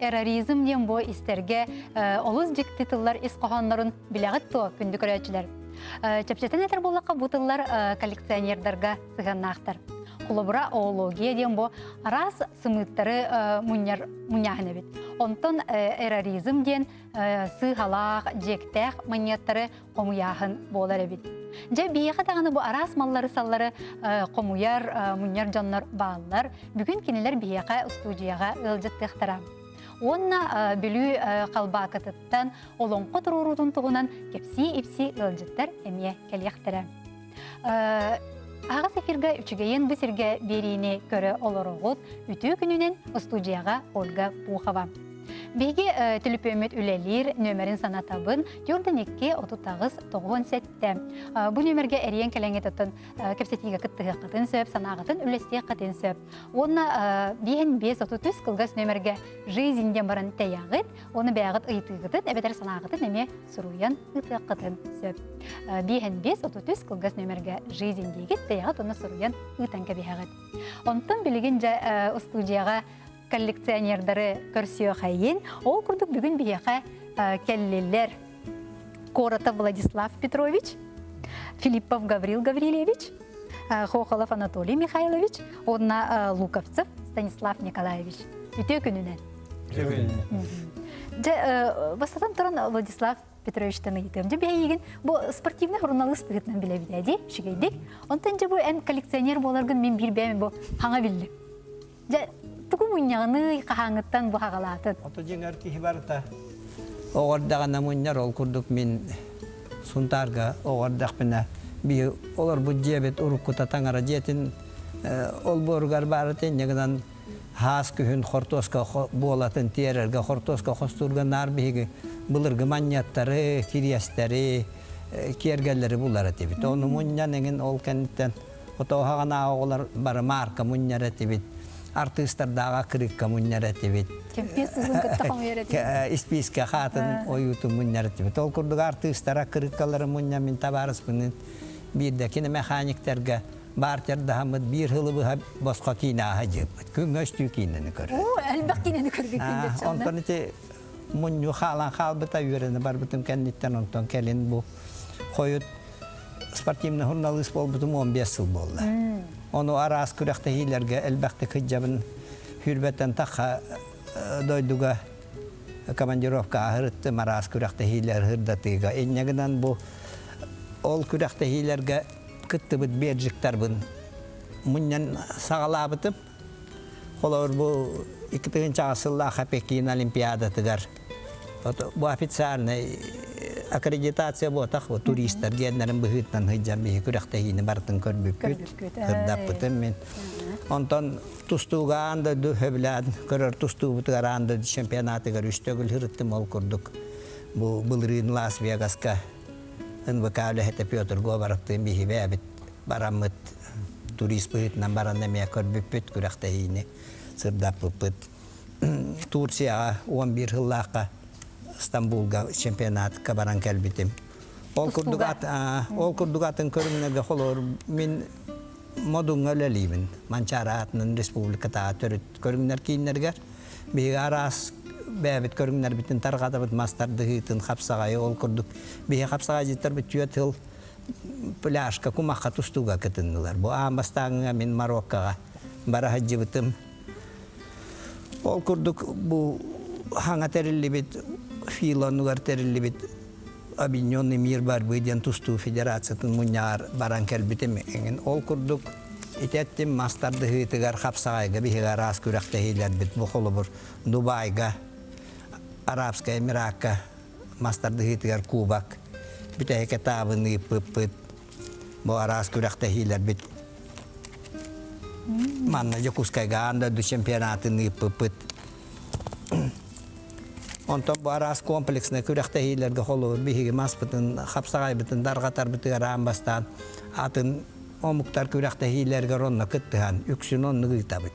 эроризм ден бу истерге олус жик титуллар исқохоннорун билягыт то күндү көрөчүлөр. Чепчетен этер боллакка бу тыллар коллекционердарга сыганнактар. Кулабура оология ден бу арас сымыттары муняхны бит. Онтон эроризм ден сыгалак, жектек монеттары комуяхын болар бит. Же бияга даганы бу арас маллары саллары комуяр, муняр жоннор баалар бүгүн кинелер бияга студияга ылжыттыктара. Онна бүлүү калбакытыттан олонко турурутун тугунан кепси-ипси ылжыттар эмие келияктара. Ағас эфирге үчігейін бісірге беріне көрі оларығыт үтүү күнінен студияға Ольга Пухова. Беге телепөмет үлелер нөмерін санатабын 4-2-30-9 сәтті. Бұл нөмерге әріен кәләңет ұтын кепсетіге күттігі қытын сөп, санағытын үлесте қытын сөп. Оны 5-5-33 қылғас нөмерге жизінден барын тәяғыт, оны бәғыт ұйтығытын, әбетер санағытын әме сұруян ұйтығы қытын сөп. 5-5-33 қылғас нөмерге жизіндегі тәяғыт, оны сұруян ұйтан кәбеғыт. Онтын білген студияға коллекционердары көрсіе қайын. Ол күрдік бүгін бияқа кәллелер Коротов Владислав Петрович, Филиппов Гаврил Гаврилевич, Хохолов Анатолий Михайлович, онна Луковцев Станислав Николаевич. Үтө күнінен. Бастатан тұрын Владислав Петровичтен ұйтым. Же бәйеген, бұл спортивный журналист бұғытнан біле біледі, шүгейдік. Онтан же бұл ән коллекционер боларғын мен бір бәймен бұл хаңа білді. Туку муньяны кахаңыттан бу хагалатын. Ото жеңер ки барта. Огордагана муньяр ол курдук мен сунтарга огордак мене би олар бу жебет урукута таңара жетин ол боргар баратын негдан хас күн хортоска болатын терерге хортоска хостурга нар биги булыргы маньяттары, кириястары, кергеллери булар тибит. Оны муньян еген ол кенттен ото хагана оглар бар марка муньяр тибит. Артисттардағы кірік коммуняр әтебет. Кемпес ұзын күтті қомуер әтебет. Испейске қатын ойуты мұнняр әтебет. Ол күрдік артисттара кірік қалары мұння мен табарыс бұнын бірді кені механиктерге бартерді хамыд бір ғылы бұға босқа кейіна аға жепет. Күн өстүү кейінені көрі. Әлбәқ кейінені көргі кейінді чалды. Онтан еті мұню қалан қалбыта үйерені бар бұтым кәнеттен онтан кәлін бұл қойыт спортивный журналист бол бұтым 15 жыл болды. Onu aras kürekte hilerge elbette kıcabın hürbetten takha doyduga komandirovka ahırıttım aras kürekte hiler hırdatıga. Enneginden bu ol kürekte hilerge kıttı bit bercikler bun. Munyan sağalabıtım. Olur bu 2000 asılla Pekin olimpiyada tıgar. Bu afitsarne akreditasiya bu tak bu turistler genlerin bıhıttan hıcam bir kürekte yine bartın körbüpüt hırdapıtım men. Ondan tustuğa anda düheblan körür tustuğu tıgaranda şampiyonatı gar üstögül hırıttım ol kurduk. Bu bılırın Las Vegas'ka ın vakavle hete Piotr Govarov'tın bir hibabit baramıt turist bıhıttan baranlamaya körbüpüt kürekte yine sırdapıpıt. Tursiya'a 11 hıllaka İstanbul'ga şampiyonat kabaran kelbitim. Ol kurdugatın körünlerge olur min modun ölelimin. Mançaratının Respublikata törüt körünler kiyinlerger. Bir aras bebet körünler bitin targada bit master dıhıtın kapsagayı ol kurduk. Bir kapsagayı jitter bit yötül plaşka kumakka tustuga kıtındılar. Bu ambastağına min Marokka'a bara hacı bitim. Ol kurduk bu hanga terilli bit Filanlar terilli bit abinyonli mir bar biden tustu federasyatın munyar barankel bitim engin ol kurduk itettim master dıhıtıgar kapsağayga bir ras kürekte hiler bit bu kolubur Dubai'ga Arapska Emirat'ga master dıhıtıgar Kubak bite heketabını pıpıt bu ras kürekte hiler bit manna Yakuskayga anda du şampiyonatını pıpıt Ondan bu aras kompleksine kürekte hilerge olur bir maspıtın kapsağay bitin dargatar biti arambastan atın omuktar kürekte hilerge ronna kıttıhan yüksün onu gıtabıt.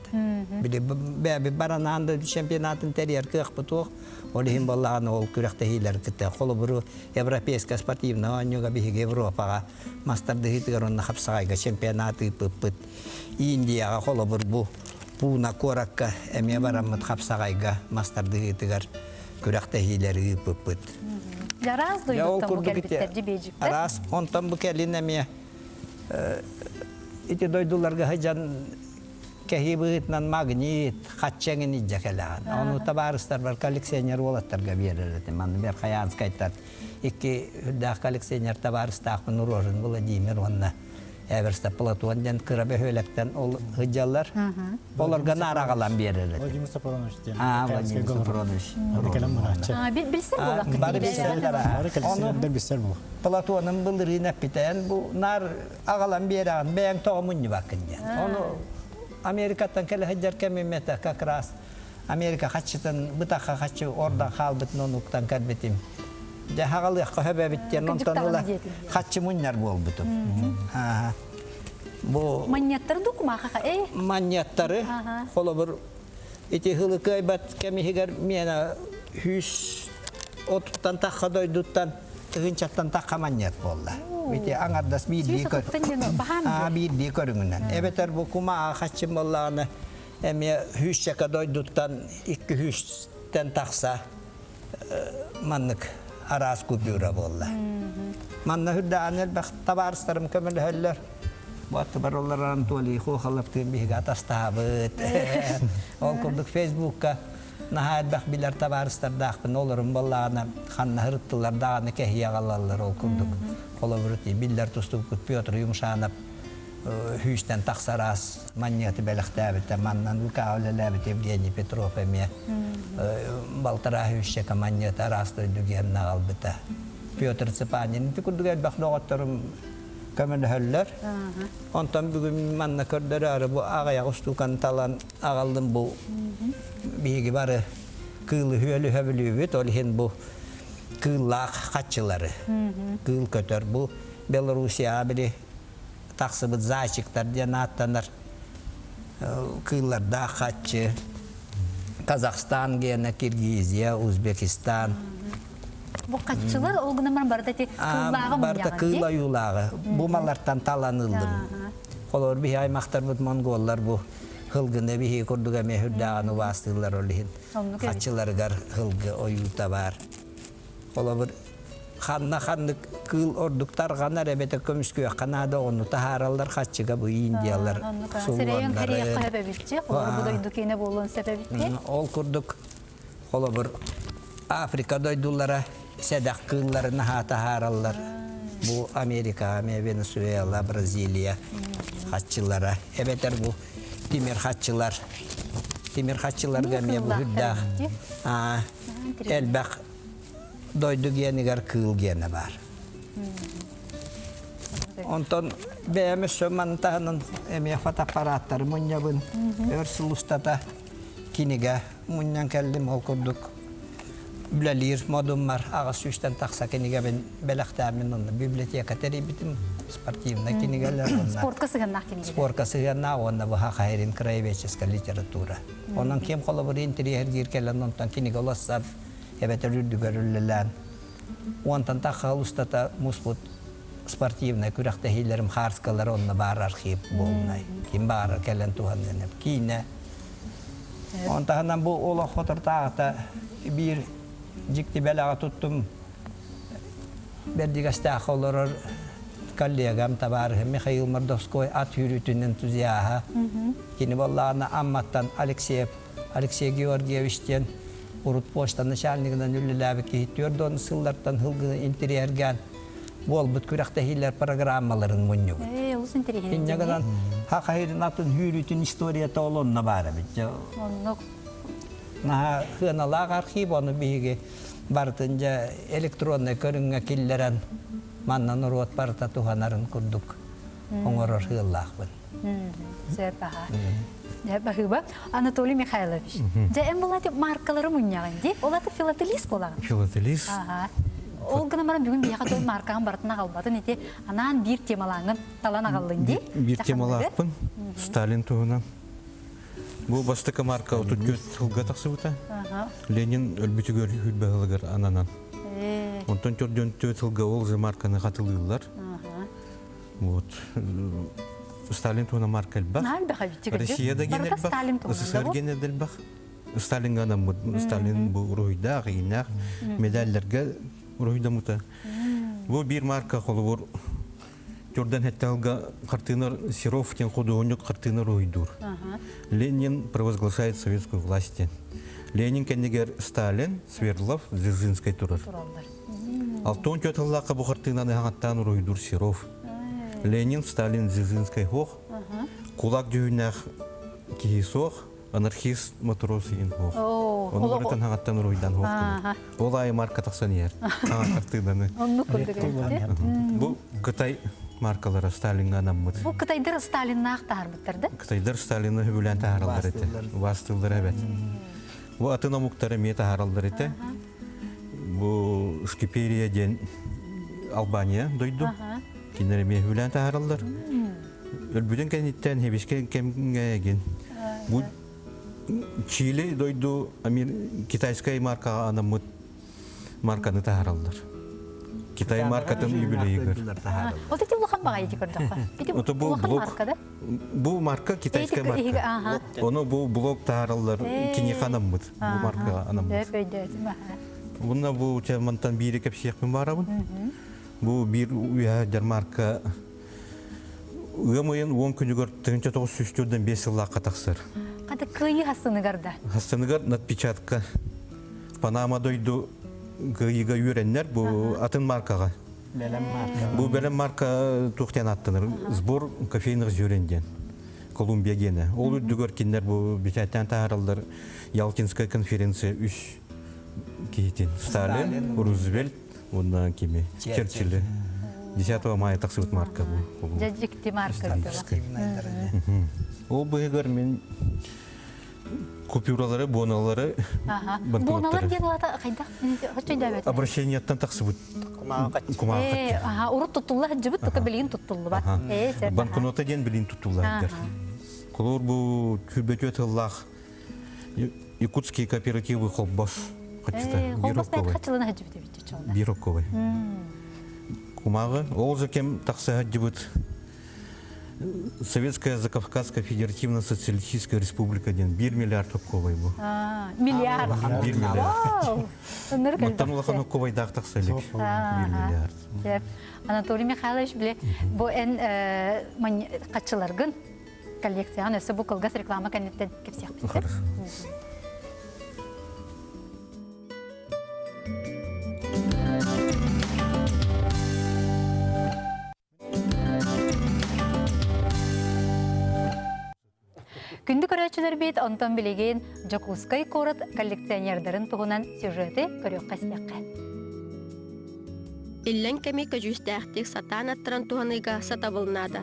Bir de bebi barananda şampiyonatın teriyer kıqpıtuq olihim ballağını ol kürekte hiler kıttı. Kolu buru Evropeska sportivna onyoga bir Evropa'a master dıhıtıgar ronna kapsağayga şampiyonatı pıpıt. Indiyaga kolu buru bu пуна коракка эме бараммыт хапсагайга мастардыгытыгар күрәкте хилери пыппыт. Жарас дойдуктан бу келбеттер жибежиктер. Арас онтон бу келин эме ити дойдуларга хажан кехибытнан магнит хатчеңин иджакалан. Ону табарыстар бар коллекционер болаттарга берилет. Ман бер Каянскайттар икки да коллекционер табарыстак Нурожин Владимир онна Эверста Платонден кырабе хөлектен ол хыджалар. Оларга нарагалан берилет. Владимир Сапаронович. Владимир Сапаронович. Билсем болак. Бары Билсер бул. Платонын былырына питен бу нар агалан беран бен тоомун бакынды. Ону Америкаттан келе хыджар кемемете как раз Америка хатчытын бытаха хатчы орда халбыт нонуктан кадбетим. Де хагалык хөбебиттен онтон ула хатчы муннар болбуту. Бу Маньяттар дукмаха маньяттары холобур ити хылыкай бат кемихигер мена хүс оттан тахадойдуттан тыгынчаттан тахаманьят болла. Ити аңардас бидди көр. Бидди көрүнгүнөн. Эбетер бу кума хатчы болланы эме хүс чакадойдуттан 200-тен тахса маннык арас купюра болла. Манна хүрдә анел бах табарыстарым көмөл хөллөр. Батты бароллар Анатолий хохалыптын биһига тастабыт. Ол курдук Фейсбукка нахайт бах билер табарыстардакпын олорун болланы ханна хырыттылар даганы кехиягалалар ол курдук. Колобурти биллер туступ Петр Юмшанов хүстен таксарас маньяты белехтәбит маннан укаулеләбит Евгений Петров эме балтара хүшче маньят арасты дүген нагалбыта. Петр Цепанин тикурдугат бах доготторум көмөн хөллөр. Онтон бүгүн манна көрдөрөр бу агая устукан талан агалдым бу биги бары кылы хөлү хөбүлүбүт ол хен бу кыллак хатчылары. Кыл көтөр бу Белоруссия били таксыбыт зайчиктар жанаттанар кылларда хатчы Казахстан гена Киргизия, Узбекистан. Бу катчылар ол гынамар барда ти кыллагы барда кыла юлагы. Бу маллардан таланылды. Колор би аймактар бут монголлар бу хылгыны би көрдүгө мехүрдаганы вастылар олин. Катчыларгар хылгы оюта бар. Колор ханна ханнык кыл ордуктар гана ребете көмүскө канада onu таharallar катчыга бу индиялар Серейен Корея себебитчи, колор бу дойдукене болгон себебитти. Ол курдук колобур Afrika doydullara sedak kıllarına taharallar. Bu Amerika, Venezuela, Brezilya hatçılara. Ebeter bu timir hatçılar. Timir hatçılar gelmeye bu hüdda. Elbak doydu genigar kıl gene var. Ondan beğenmiş sömen tahanın emeye fotoğrafları munyabın örsülüstata kiniga munyan keldim okurduk. Bilalir modum var. Ağız üstten taksa kiniga ben belaktamin onunla biblioteka teribitim sportivna kinigalar onunla. Sport kasıgannak kiniga. Sport kasıgannak onunla bu hakahirin krayeveçeska literatura. Onun kim kolabori interiyer girkelen ondan kiniga olasar ebeter ürdügörülülen. Ondan takha ustata musput sportivna kürekte hilerim harskalar onunla bar arxip bolnay. Kim bar kelen tuhan denip kine. Ondan bu ola fotoğrafta bir Jikti belaga tuttum. Berdigasta koloror kollegam tabar Mikhail Mordovskoy at yürütün entuziyaha. Kini vallahi ammattan Alexey Georgievичтен urut posta начальнигинен үлеләбек китер дон сыллардан хылгы интерьерген болбут күрәктә хилләр программаларын муню. Улус интерьер. Иннегәдән хакайрын атын yürütün история толонна бара бит. Наха хыналак архив оны биге бартынжа электронный көрүнгө киллерен маннан урот барта туханарын курдук. Оңорор хыллакпын. Сепаха. Я бахыба Анатолий Михайлович. Же эм булаты маркалары муньягынди, олаты филателист болагын. Филателист. Ол гына барам бүгүн бияка той маркаң бартына калбатын эти анан бир темалаңын талана калдынди. Бир темалакпын. Сталин тугунан. Бу бастыка марка отуткөт хылга таксыбыта. Ленин өлбүтүгөр хүлбөгөр ананан. Онтон төрдөн төт хылга ол же марканы катылыйлар. Вот. Сталин туна марка элбах. Нар баха битиге. Россияда генерал бах. Сталин туна. СССР генерал бах. Сталин гана мут. Сталин бу руйда гыйнак медальлерге руйда мута. Бу бир марка холбур. Jordan Хетталга картинар Серов тен художник картина руйдур. Ленин провозглашает советскую власть. Ленин кеннигер Сталин, Свердлов, Дзержинской турар. Алтон чоталлака бу картинаны хаңаттан руйдур Серов. Ленин, Сталин, Дзержинской хох. Кулак дүйнах киесох, анархист матрос ин хох. Оны барытан хаңаттан руйдан хох. Олай марка таксан ер. Картинаны. Онну күндүгө. Бу Кытай маркалары Сталинга наммыт. Бу Кытайдыр Сталинна актарбыттыр да? Кытайдар Сталинны хүбүлән тааралдар эте. Вастылдар эбет. Бу атына муктары мете тааралдар эте. Бу Шкиперия ден Албания дойду. Кинере ме хүбүлән тааралдар. Өлбүдөн кенеттен хебиске кемген. Бу Чили дойду китайская марка анамыт марканы тааралдар. Китай маркатын юбилейгер. Вот эти улахан багай дикөрдөк. Это бу блок. Бу марка китайская марка. Оны бу блок тааралар кинеханаммыт. Бу марка анаммыт. Буна бу чамантан бири кепсиякмын барабын. Бу бир уя марка Уямайын 10 күнігер 1904-ден 5 жыллаққа тақсыр. Қады күйі хасыныгарда? Хасыныгар надпечатка. Панама дойду күйіға үйреннер, бұл атын маркаға. Бұл бәлем марка тоқтен аттыныр. Сбор кофейнық жөренден. Колумбия гені. Ол үрдігер кенлер бұл бететтен тағаралдар. Ялтинская конференция 3 кейтен. Сталин, Рузвельт, ондан кеме. Черчилль. 10 мая тақсыбыт марка бұл. Жаджикти марка. Ол бұйығар мен купюралары, боналары, банкноттары. Боналар ден олата қайдақ? Обращениеттен тақсыбыт. Кумаға қатты. Урут тұттулы жібіт, тұқа білейін тұттулы ба? Банкнота ден білейін тұттулы. Колор бұл күрбет өтіллақ Якутские кооперативы қолбас. Қолбас бәйт қачылына жібіт өбітті чолда? Бироковай. Кумага, ол кем такса дебют. Советская Закавказская Федеративная Социалистическая Республика 1 миллиард ковай был. Миллиард. 1 миллиард. Мактанула хану ковай дах такса лек. 1 миллиард. Анатолий Михайлович биле бу эн качыларгын коллекцияны өсө бу кылгас реклама кенеттен кепсек. Хорошо. Күнді көрәтшілер бейт онтан білеген Жакускай корот коллекционердарын туғынан сюжеті көрек қасияқы. Иллен кәме көжүстәқтік сатан аттыран туғаныға сата болынады.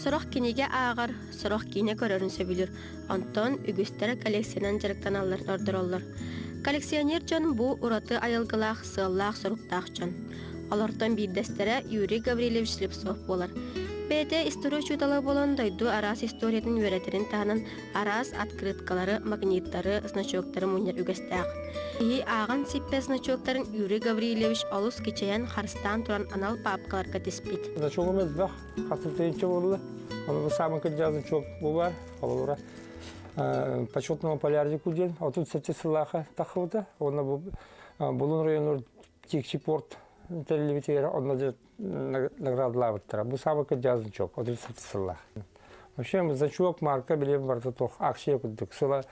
Сұрақ кенеге ағар, сұрақ кейіне көрерін сөбілір. Онтан үгістері коллекционан жарықтан алыр ордыр олыр. Коллекционер жон бұ ұраты айылғылақ, сығылақ, сұрықтақ жон. Олардан бейдестері Юрий Гаврилевич Слепцов болар. Бәді история чудалы болан дойду арас историятын өретерін тағынан арас открыткалары, магниттары, значоктары мұнер үгістәқ. Ии аған сиппе значоктарын Юрий Гаврилевич олыс кечаян Харстан тұран анал папкаларға теспет. Значогымыз бақ, қатыртайынчы болды. Оны самый кәдязын чок бұл бар. Олыра почетного полярдику ден. Отут сәтте сылаға тақылды. Оны бұлын районыр текші порт телевизора, он наградла вот тра. Бусава кадязничок, вот это села. Вообще значок марка билем бартотох, акция кудук, села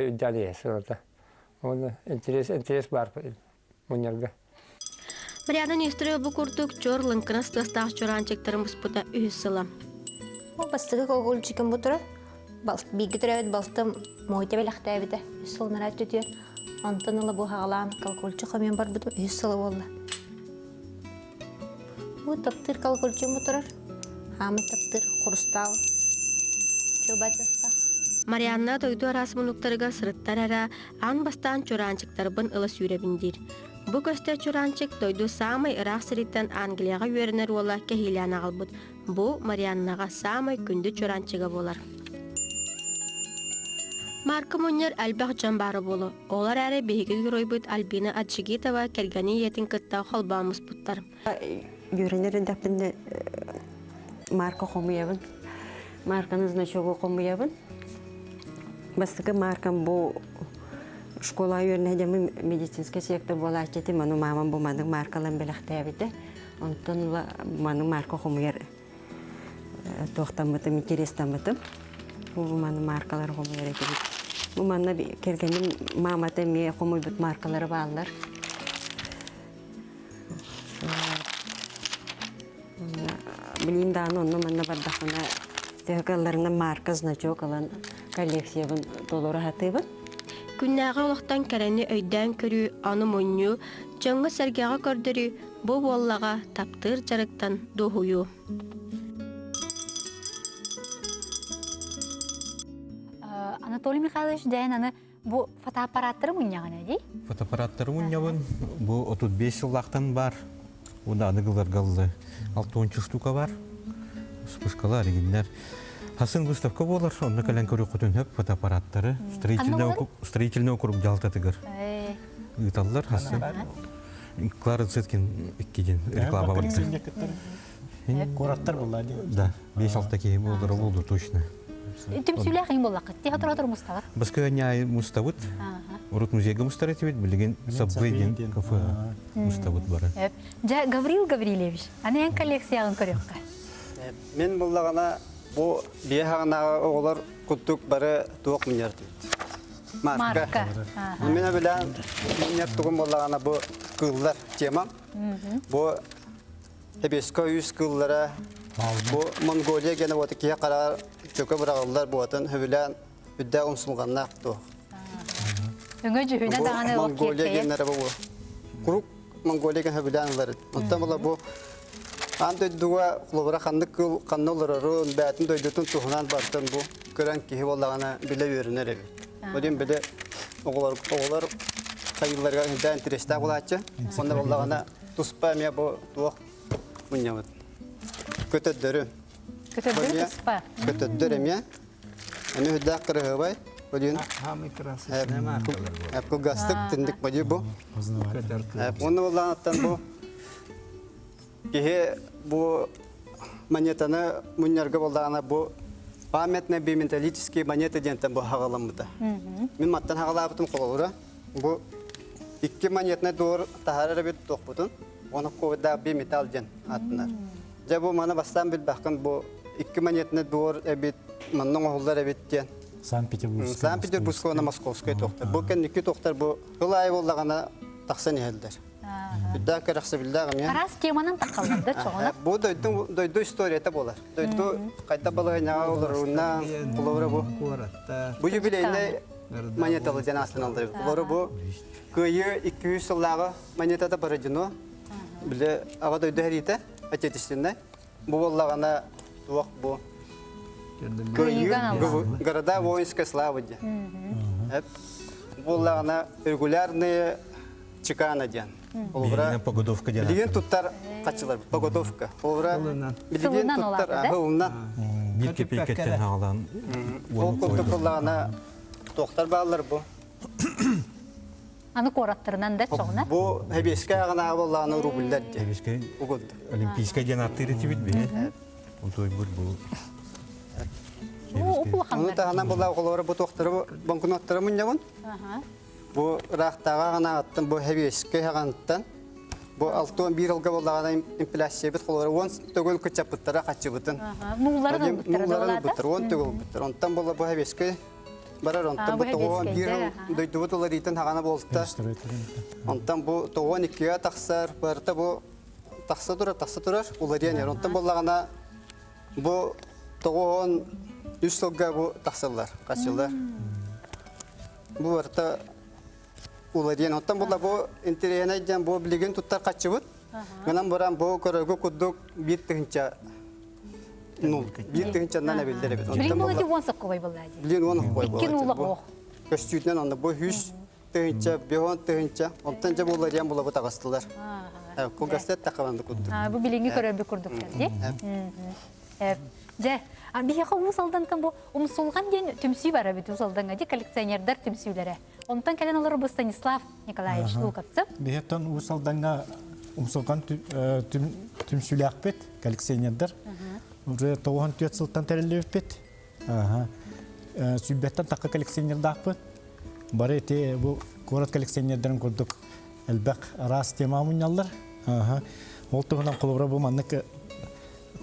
дяде, села. Он интерес бар, монерга. Мариана история букуртук чорлын кынастастах чоранчектарын буспута үйсыла. Ол бастығы колголчикын бутура, биги төрөбөт балтым мойта белахтабыта, үсылнара түтүр. Антонала бу хагалан колголчу хамен бар буту үсылы болду. Бу таптыр колголчу бутурар. Хамы таптыр хрустал. Чобатастах. Марианна тойду арас мунуктарыга сырыттарара ан бастан чоранчыктарбын ылы сүйребиндир. Бу көстө чоранчык тойду самый ырак сыриттан Англияга үйренер ола кехиляна албыт. Бу Марианнага самый күндү чоранчыга болар. Марка Мунер әлбәқ жамбары болу. Олар әрі бейгі көройбыт Альбина Аджигитова кәргәні етін кітта қолбамыз бұттар. Үйренер өндәпінді марка хомуябын. Марканы значогы хомуябын. Бастыкы маркам бу школа үйөрүнө демин медицинский сектор бола кетти. Ману мамам бу маның маркаларын белектебите. Онтон маның марка хомуяр тохтамытым, интерестамытым. Бу маның маркалары хомуяр экебит. Бу манна кергеним мамата ме хомуйбут маркалары баалар. Билин да онно манна бардахана төгөллөрүнө марка значок алан коллекциябын толора хатыбын. Күннәгә олохтан кәрәне өйдән көрү, аны моню, жаңга сәргәгә көрдөрү, бу боллага таптыр жарыктан дохую. Анатолий Михайлович дәйін аны бұл фотоаппараттары мұнияғын әдей? Фотоаппараттары мұнявын, бұл 35 жыллақтан бар. Онда анығылар қалды 6-10 штука бар. Спышкалар, егіндер. Хасын выставка болар, онда кәлін көрі құтын хөп фотоаппараттары. Строительный округ жалтатығыр. Үйталылар, хасын. Клара Цеткин еккеден реклама бар. Кораттар болады. Да, 5-6 кейі болдыры болды, точно. Түмсүйлі қиын болақы, теға тұратыр мұставар? Басқа не мұставыт, Урут музейға мұстары тевет, білген Сабвейден кафе мұставыт бары. Гаврил Гаврилевич, аны ән коллекцияғын көрекқа? Мен бұллағана бұл бейхағынаға оғылар күттік бары туық мүнер дейд. Марка. Мен білән мүнер тұғын бұллағана бұл қылдар темам. Бұл әбескі үйіз қыллары, бұл Монголия гені өті кие қарар чөкі бірағылар бұатын хүбілән үдді ұмсылғаннақ тұқ. Үңі жүхіне дағаны ол Монголия генері бұл. Құруқ Монголия ген хүбілән ұлары. Онтан бұла бұл Ан дөйдуға құлыбыра қандық қанны оларарын бәтін дөйдетін тұғынан бартын бұл көрән кейі болағана біле өрінер әбі. Бұден біле оғылар қайыларға үндә интерестә құлатшы. Онда болағана тұспа әме бұл туақ мұнявыд. Көтөддөрі. Көтөддөрі тұспа? Көтөддөрі әме. Әме үдді қырығы бай. Бұден әпкі ғастық тіндік бұды бұл. Оны болағанаттан бұл Кеге бұл монетаны мұнергі болдағана бұл памятный биметаллический монета дентен бұл хағаламыда. Мен маттан хағалабытым қолуыра. Бұл 2 монетный дор тахарары бет тоқ бұтын. Оны қовыда биметал ден атынар. Жа бұл маны бастан біл бақын бұл 2 монетный дор әбет, мұнның оғылдар әбет ден. Санкт-Петербургская, оны Московская тоқтар. Бұл кен 2 тоқтар бұл ғылай болдағана тақсан елдер. Үдді көріқсі білдіғім, я? Арас кеманын таққаларды чоғынып? Бұл дойду историята болар. Дойду қайта балығынаға оларуынан құлауыры бұл. Бұл юбилейіне монеталы ден аслын алдыры. Құлауыры бұл көйі 200 жыллағы монетада бары жыну. Білі аға дойду әрейті, әтетістінді. Бұл болағана туақ бұл. Көйі города воинской славы де. Бұл болағана регулярные чекана ден. Билеген погодовка ден. Билеген туттар қачылар, погодовка. Билеген туттар ғылынан. Bir kepiketten ağlan. Ол күлді қылағына тоқтар бағылар бұл. Аны қораттырынан да чоғына? Бұл әбеске ағына болағына рубльдер де. Әбеске олимпийская ден аттыры тибет бе? Он той бұл. Оны тағынан болағы қолары бұл тоқтары банкноттары мұнявын. Бұл рақтаға ғана аттын бұл әбеске ағанттан. Бұл 6-11 жылға болағына инфляция бет қолары 10 төгіл күтчап бұттара қатшы бұтын. Мұғыларын бұттары олады? 10 төгіл бұттар. Онтан бұл әбеске барар. Онтан бұл 11 жыл дөйді бұтылар етін ағана болдыта. Онтан бұл 12-ге тақсар, барыта бұл тақса тұрар, олар енер. Онтан бұл ағана бұл 9-3 жылға бұл тақсалар, қатшылар. Бұл барыта Улар ен оттан була бу интерена иден бу билеген туттар качы бут. Менен барам бу көрөгө кудук бир тыгынча нул. Бир тыгынча нана билдер бит. Билген болду 10 сак кой болду. Билген 10 кой болду. 2 нулак ок. Көстүтнен анда бу 100 тыгынча, 5 тыгынча. Оттан жа булар ен була бу тагыстылар. Ку гастет такабанды кудук. Бу биленге көрөбү курдук ди. Же, бияқа умсалдан кан бу умсулган ден түмсүй бара бит умсалданга ди коллекционердар түмсүйләре. Онтан кален алар бу Станислав Николаевич Луковцев. Бияттан умсалданга умсулган түмсүйләк бит коллекционердар. уже 94 сылтан тәрелебет. Сүббеттен таққа коллекционердақпын. Бары те бұл город коллекционердерін көрдік. Әлбәқ рас тема мұнялар. Ол тұғынан қолыбыра бұл маннық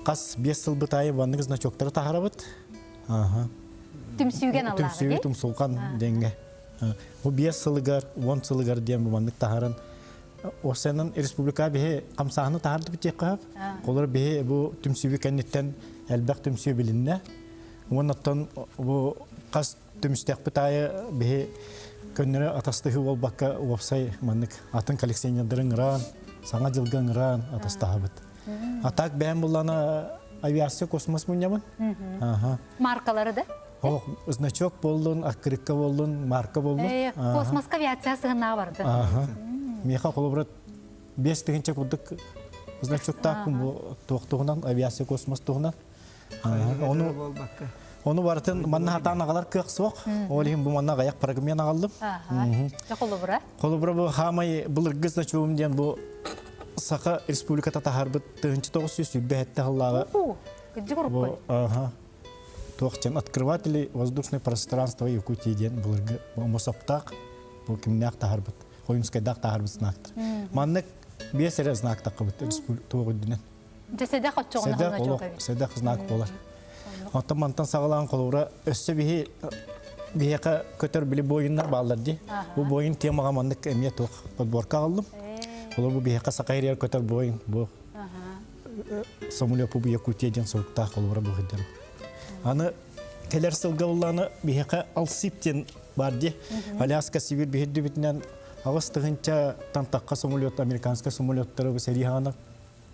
қас 5 сыл бұтайы баннық значоктары тағарабыт. Түмсүйген Аллаға, Түмсүйге де? түмсулған денге. Бұл 5 сылығар, 10 сылығар дем бұл баннық тағаран. Осының республика бе қамсағыны тағарды бітек қағып. Қолыр бе бұл түмсүйге кәнеттен әлбәқ түмсүйге білінне. Онаттан бұл қас түмістек бұтайы бе көннері атастығы ол баққа опсай маннық атын коллекционердерін ұран, саңа жылған ұран атастығы бұд. Атақ бәйін бұланы авиация космос мұнямын. Маркалары да? Значок болдың, аккырыққа болдың, марка болдың. Космосқа авиация сығына барды. Меха қолыбырат 5 тігінші күрдік значок тақым тоқтығынан, авиация космос тұғынан. Оны барытын манна хатан ағалар кықсы оқ. Олығын бұл манна ғаяқ программен ағалдым. Қолыбыра? Қолыбыра бұл хамай бұл ұргыз значогымден бұл Сақа республиката тахарбыт тыгынчы 900 сүббе әтті ғаллаға. Күнді құрып қой. Тоқчан открыватели воздушное пространство Якутийден бұл ұрғы Мосаптақ, бұл кімнәқ тахарбыт, Қойымскайдақ тахарбыт знақтыр. Маннық 5 әрі знақтақ қыбыт тоғыддінен. Седақ отчоғына ғына жоғы? Седақ знақ болар. Онтан мантан сағалаған қолуыра өсі бейеқа көтер білі бойынна балырды. Бұл бойын темаға маннық әмия тоқ подборка қалдым. Олар бұл бейеқа сақайрияр көтер бойын. Бұл самолет бұл Якутиядан соғықтақ қолуыра бұл ғыдден. Аны келер сылға оланы бейеқа алсиптен барды. Аляска, Сибир бейді бітінен ағыстығынша тантаққа самолет, американска самолеттары бұл сәриханы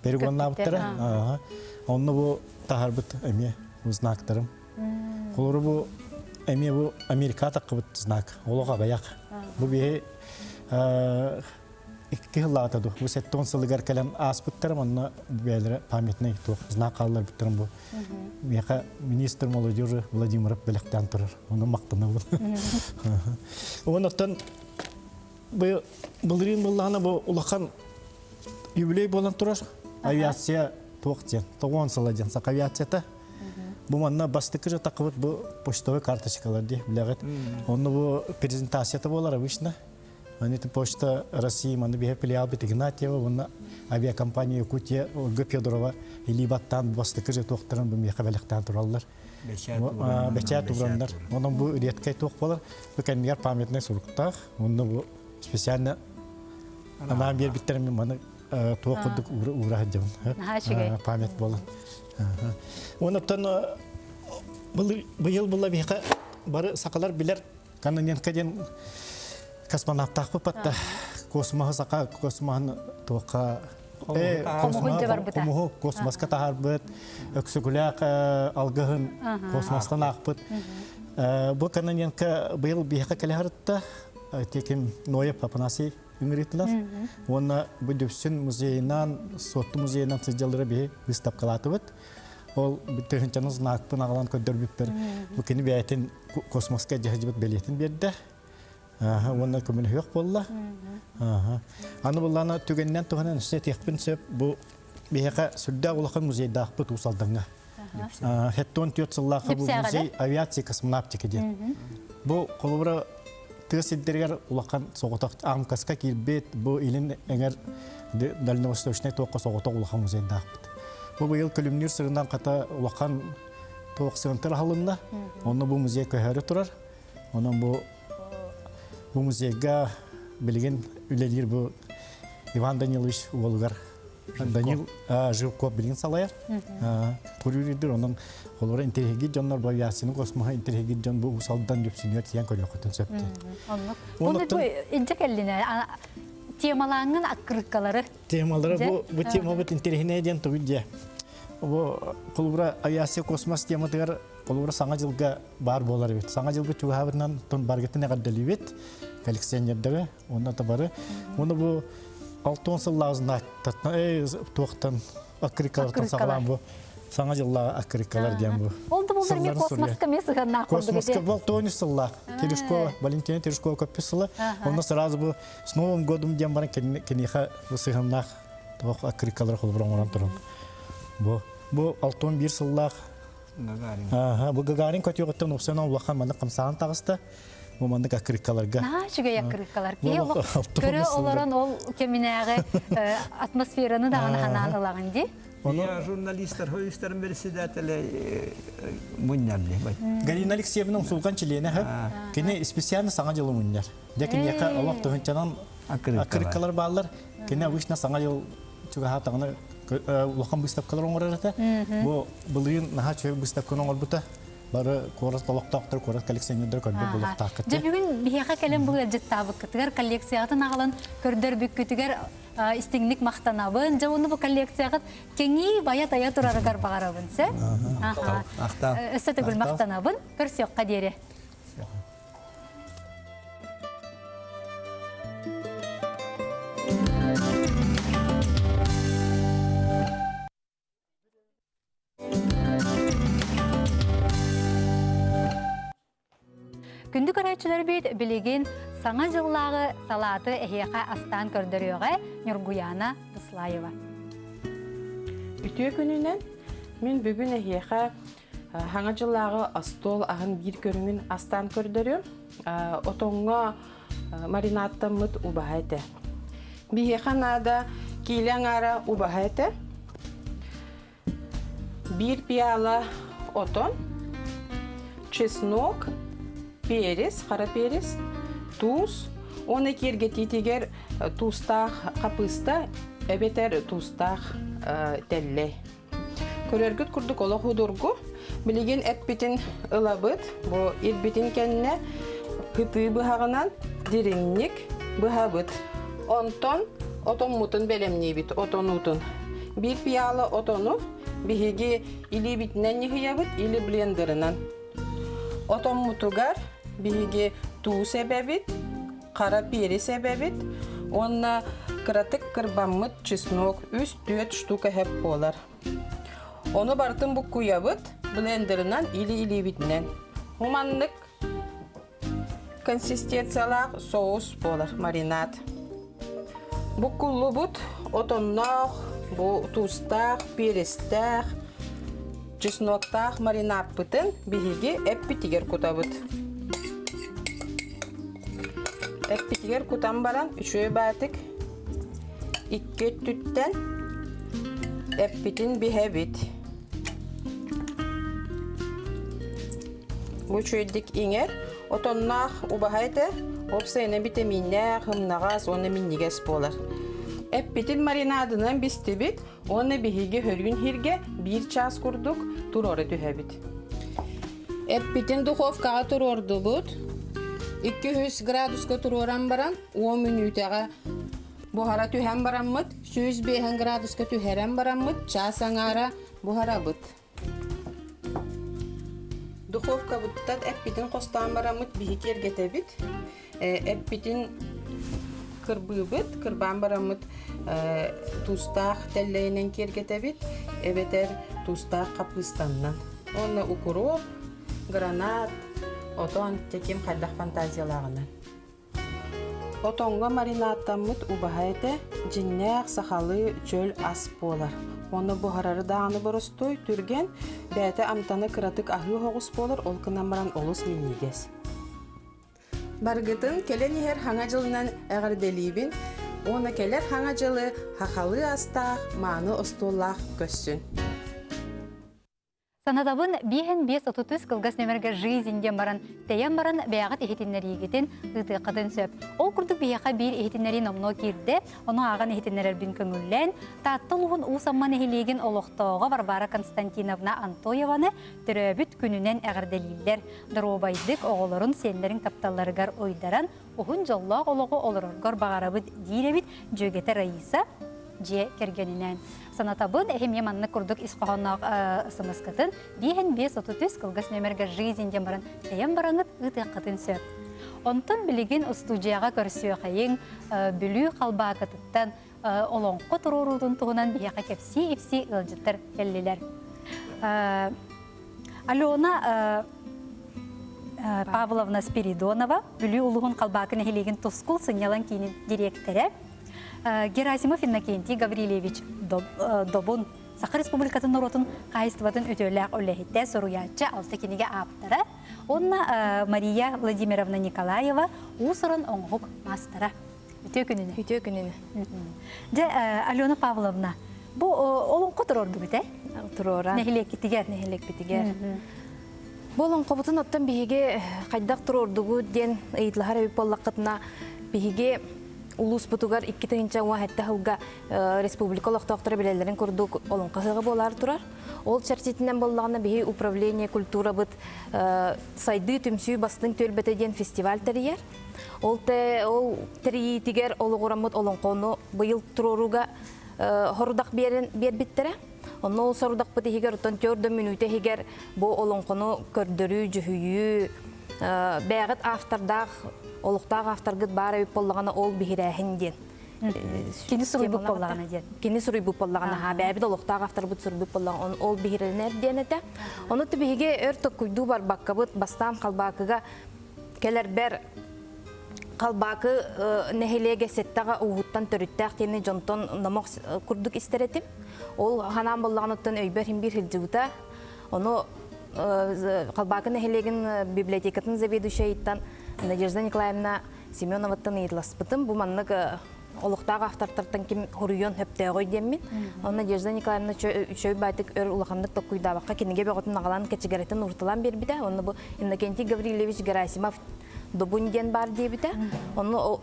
перегонна бұттыры. Онны бұл тағарбыт әме знактарым. Қолыры бұл әме бұл Америката қыбыт знак. Олыға ғаяқ. Бұл бейе 2 жылы атады. Бұл 7-10 сылығар кәлем ас бұттырым. Онны бәлері памятный знак қалылар бұттырым бұл. Меқа министр молодежі Владимиров біліктен тұрыр. Оны мақтыны бұл. Онықтан бұлырын бұллағына бұл ұлақан юбилей болан тұрар. Авиация тоқтен. 9 сыладен сақ авиацията. Бұл манна бастықы жата қыбыт бұл почтовый карточкалар де біләғет. Оны бұл презентацията болар обычно. Они-то почта России, маны бе филиал бит Игнатьева, оны авиакомпания Якутия, Ольга Федорова, или баттан бастықы жата тоқтырын бұл меқа бәліктен тұралар. Бәчәт ұғырандар. Оның бұл редкай тоқ болар. Бұл кәнігер памятный сұрықтақ. Оны бұл специально анам бер біттермен маны тоқыдық ұғыра жауын. Памят болын. Онықтан бұйыл бұлла бейқа бары сақалар білер каноненкаден космонавтақ бұпатта космоғы сақа космоғын тоққа қомығы космосқа тағар бұд өксігіләқ алғығын космостан ақ бұд. Бұл каноненка бұйыл бейқа кәлі ғарытта текім Ноев Папанасий үңіретілер. Оны бүдіпсін музейінан, сотты музейінан сызжалдыры бей выставкалаты бұд. Ол бүтігінчаны знакпын ағылан көддір бүппір. Бүкені бәйтін космосқа жағы бұд белетін берді. Оны көмілі өқ болла. Аны болланы түгеннен тұғынан үсіне текпін сөп бұл бейқа сүрді олықын музейді ақпы тұсалдыңға. Хеттон түйет сыллақы бұл музей авиация космонавтика ден. Бұл қолыбыра тығыз еддергер улақан соғытақ ағымкасқа келбет, бұл елін әңер дәлінавосточный тоққа соғытақ улақан музейді ақпыд. Бұл ел күлімнер сырынан қата улақан тоқ сығынтыр халында, оны бұл музей көйәрі тұрар. Оның бұл музейға білген үлелер бұл Иван Данилович Уолгар. Данил Живков білген салайыр. Көрердер, оның қолыры интерегет жонлар бұл авиацияның космоға интерегет жон бұл ұсалдан дөпсінер тиян көрі оқытын сөпті. Бұны бұл інжек әліне темалаңын аққырыққалары? Темалары бұл тема бұл интерегіне ден тұғыд. Қолыбыра авиация космос тематығар қолыбыра саңа жылға бар болар бет. Саңа жылғы чуғабырынан тұн баргетін әғардалі бет, коллекционердері, оны табары. Оны бұл 6-10 сыллағызына тоқтан аққырыққалар сағалан бұл. Саңа жылға аққырыққалар дем бұл. Олды бұл бірге космосқа мен сығанна қонды беде? Космосқа бұл 9 сыллақ. Терешкова, Валентина Терешкова көппі сылы. Оны сразу бұл с новым годом дем барын кенеха сығаннақ аққырыққалар қолыбыран оран тұрын. Бұл Бу 61 сыллах. Бу Гагарин көтөгөттөн опсион улахан маны камсаган тагыста. Бу мандык акрикаларга. Чүгө якырыккалар. Көрө олорон ол кеминеге атмосфераны да ханалаган ди. Я журналисттер, хөйстер председателе муннарли. Галина Алексеевна сулган чилене кене специально саңа жылы муннар. Декин яка Аллах төгөнчанан акрикалар баллар. Кене вышна саңа жыл чуга хатагына улахан выставкалар оңгората. Бу былыйын наха чөй выставканы оңгорбута. Бары корос толоктоктор, корос коллекционерлер көрдүр булуктак. Бүгүн бияка келем бул жеттабы кытыгар коллекциятын агалан көрдөр бүккүтүгөр истиңник мактанабын, жауны бу коллекцияга кеңи бая тая турарыгар багарабын се. Эстетигүл мактанабын, көрсөк кадере. Күндүк арайчылар бейт білеген саңа жыллағы салаты әхеқа астан көрдіріуға Нұргуяна Дыслаева. Үтіе күнінен мен бүгін әхеқа саңа жыллағы астол ағын бір көріңін астан көрдірі. Отонға маринаттан мұт ұбағайты. Бейеқа нада кейлен ара ұбағайты. Bir piyala oton, чеснок, перец, қара перец, туз. Оны керге тетегер тустақ қапыста, әбетер тустақ тәлі. Көрергіт күрдік олы худургу. Білеген әппетін ылабыт, бұл елбетін кәніне күті бұхағынан дереңнік бұхабыт. Онтон, отон мұтын бәлемне бит, отон ұтын. Bir piyala otonu, бігеге или бітінен нехиябыт, или блендерынан. Отон мұтугар, бігеге туу себебит, қара пери себебит, онна кыратык кырбаммыт чеснок, 3-4 штука хеп болар. Оны бартын бұк куябыт, блендерынан или бітінен. Хуманлык консистенциялақ соус болар, маринад. Бұк куллы бұт, отоннақ, bu tuztaq, perestaq, чесноктaq marinat bıtın bihigi eppitiger kutabıt. Eppitiger kutan baran üçüye batık. İkke tütten eppitin bihebit. Bu çöydük inger. Otonnaq ubahaydı. Opsayına vitaminler, hımnağaz, onu minniges bolar. Eppitin marinadından bistibit, onu bihige hörgün hirge 1 ças kurduk, turore tühebit. Eppitin duhovkağa turordu bud, 200 graduska turoran baran, 10 minütega buhara tühen baranmıt, 105 graduska tüheren baranmıt, çasan ara buhara bud. Duhovka budtat eppitin kostan baranmıt bihige ergetebit, eppitin kırbıbıt, kırban baramıt tustaq telleyinen kergetebit, ebeter tustaq kapıstandan. Onu ukurop, granat, oton tekim xaydaq fantaziyalağından. Otonga marinattamıt ubahayete cinnaq saxalı çöl as bolar. Onu buhararı dağını borostoy türgen, bəyete amtanı kıratık ahı hoğus bolar, olkından baran olus minniges. Bargıtın kelen her hana жылынан әғір делибін, оны келер hana жылы хақалы астақ, маны остоллақ көссін. Санатабын 5-5-33 кылгас нөмерге жизньден баран, тәйен баран бәяғат ehitиннер егетін ұты қадын сөп. Ол күрдік бияға бір ehitиннері номно керді, оны аған ehitиннерер бін көңіллән, таттылығын ұсамман ehilеген олықтауға Варвара Константиновна Антоеваны түрөбіт күнінен әғірделейлер. Дұробайдық оғылырын сенлерін тапталарығар ойдаран, ұғын жоллақ олығы олырырғар бағарабыд дейребіт жөгеті Раиса же кергенінен. Санатабын әхеме манны күрдік исқағанақ сымысқытын 5-5-33 кылгас нөмерге жизньден баран тәйен бараңыт ұты қытын сөп. Онтын білеген студияға көрсіе қайын бүлі қалба қытыттан олонқы тұрурудың тұғынан бияға кепси-епси ұлжыттыр келлелер. Алена Павловна Спиридонова бүлі ұлығын қалбақын әхелеген тұскул сынялан кейінен директоры, Герасимов Иннокентий Гаврилевич Добун Сақы Республикатын нұротын қайыстыбатын өтөләқ өләхетті сұруятчы алты кенеге аптары. Онна Мария Владимировна Николаева ұсырын оңғық мастыра. Үтө күніне. Де Алена Павловна, бұл олың құтыр орды бүте? Тұрора. Нәхілек кетігер? Нәхілек бітігер. Болын қобытын оттан бейге қайдақ тұр ордығы ден ұйытлығар өйіп боллаққытына бейге улус бутугар 2-нче уақытта хылга республикалық тоқтыры білелерін көрдік олың қасығы болар тұрар. Ол чартетінен боллағына бейі управление культура бұд сайды түмсүй бастың төлбетеден фестиваль тәрiyер. Ол тәрі тігер олы ғорамыд олың қону бұйыл тұруруға хорудақ бер біттірі. Оны ол сарудақ бұты хегер ұттан 4 минуте хегер бұл олың қону көрдірі, жүхүйі, бәғіт автордақ, олықтағы авторгыт бары өп болағына ол бігірәхін ден. Кені сұруй бұп болағына ден. Кені сұруй бұп болағына, бәбіді олықтағы автор бұт сұруй бұп болағына, ол бігірәлінер ден әті. Оны түбіге өрті күйду бар баққа бұт, бастан қалбақыға келер бәр қалбақы нәхелеге сеттаға ұғыттан түріттәқ тені жонтон намақ күрдік істеретім. Ол ханам болағыныттан өйбер химбир хилжігіта. Оны қалбақы нәхелеген библиотекатын заведующий иттан Надежда Николаевна Семеноваттан идласпытым. Бұл маннық олықтағы авторлардан кем хұрыйон хөптәй ғой деммен. Надежда Николаевна үшөй байтық өр ұлақандық тоққойдабаққа кенеге бәғытын ағалан кәчігәретін ұртылан бербіді. Оны бұл Иннокентий Гаврилевич Герасимов добунден бар дебіті. Оны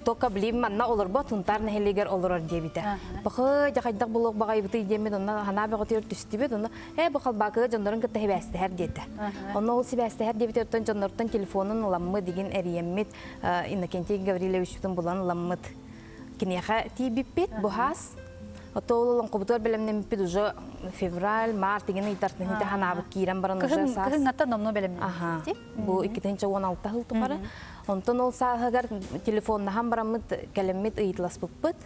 тоқа білейм манна олар ба тұнтар нәхелегер олар дебіті. Бұқы жақайдақ бұлық бағай бұты демед, оны хана бәғыты өр түстебет, оны бұқал бақы жондарын күтті хебәстігер деді. Оны ол себәстігер дебіті өрттен жондардың телефонын ламмы деген әрiyemmет Иннокентий Гаврилевичтің бұлан ламмыд. Кенеға тейбіппет, бұхас. Ото олың құбытыр бәлемнен біппет уже февраль, март деген ұйтартын хеті ханабы кейрен баран уже сас. Кығын атта номно бәлемнен? Аха. Бұл 2-16 ғыл тұқары. Онтон ол сағығар телефонна хам барамыд кәлеммет ұйытлас бұппыт.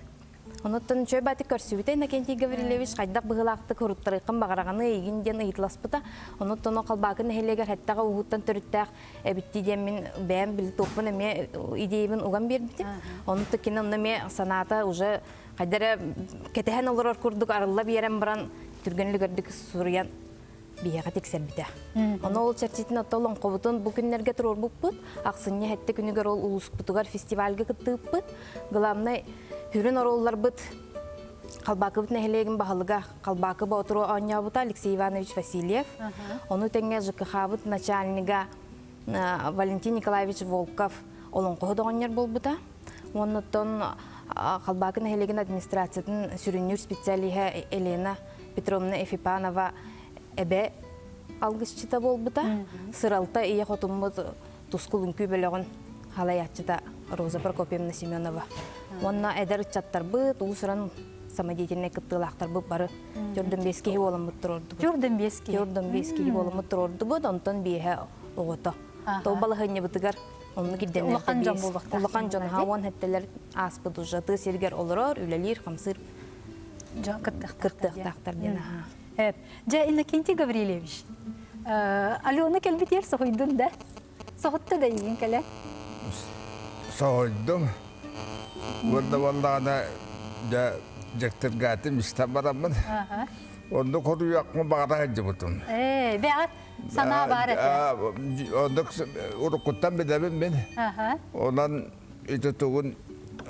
Оныттан чөй бәті көрсібіті Иннокентий Гаврилевич қайдақ бұғылақты көріттіріқын бағарағаны егінден ұйытлас бұта. Оныттан ол қалбақын әхелегер әттіға ұғыттан түріттәқ әбітті демен бәйім білі тоқпын әме идейбін ұған бербіті. Онытты кені ұнаме саната уже қайдары кетеген олар көрдік арылла бейерен баран түргенлі көрдік сұрыян бияға тексер біті. Оны ол чәрчетін аталың қобытын бұл күнлерге тұрор бұппыт. Ақсынне әтті күнігер ол ұлысық бұтығар фестивальға күттііппыт. Ғыламнай хүрін ороллар бұт. Қалбақы бұт нәхелеген бағылыға қалбақы ба отыру оңя бұта Алексей Иванович Васильев. Оны тәңге ЖКХ бұт начальнига Валентин Николаевич Волков олың қоғыды оңер бол бұта. Онытын қалбақы нәхелеген администрациятын сүрінер специалиға Елена Петровна Ефипанова әбе алғышчыта бол бұта. Сыралта ие қотымыз тұскылын көбеліғын халаятчыта Роза Прокопьевна Семенова. Онна әдір чаттар бұд, ұсыран самодеятельный кыттылақтар бұд бары. Жүрден бескеге олым бұттыр орды бұд. Жүрден бескеге? Жүрден бескеге олым бұттыр орды бұд, онтан бейе оғыты. Тол балығыне бұтығар, оны кедден Улақан жан болдықтар. Улақан жан хауан әттелер ас бұд ұжаты сергер олырар, үлелер, қамсыр кырттықтақтар ден. Жа Иннокентий Гаврилевич, Алена кәлбетер соғыйдың да? Соғытты да еген кәлі? Соғыйдым. Burada vallahi da jaktır gatim istabaramın. Onda koruyak mı bağda hacıbıtım. Beğer sana var ete. Onda urukuttan bedemim ben. Ondan itutuğun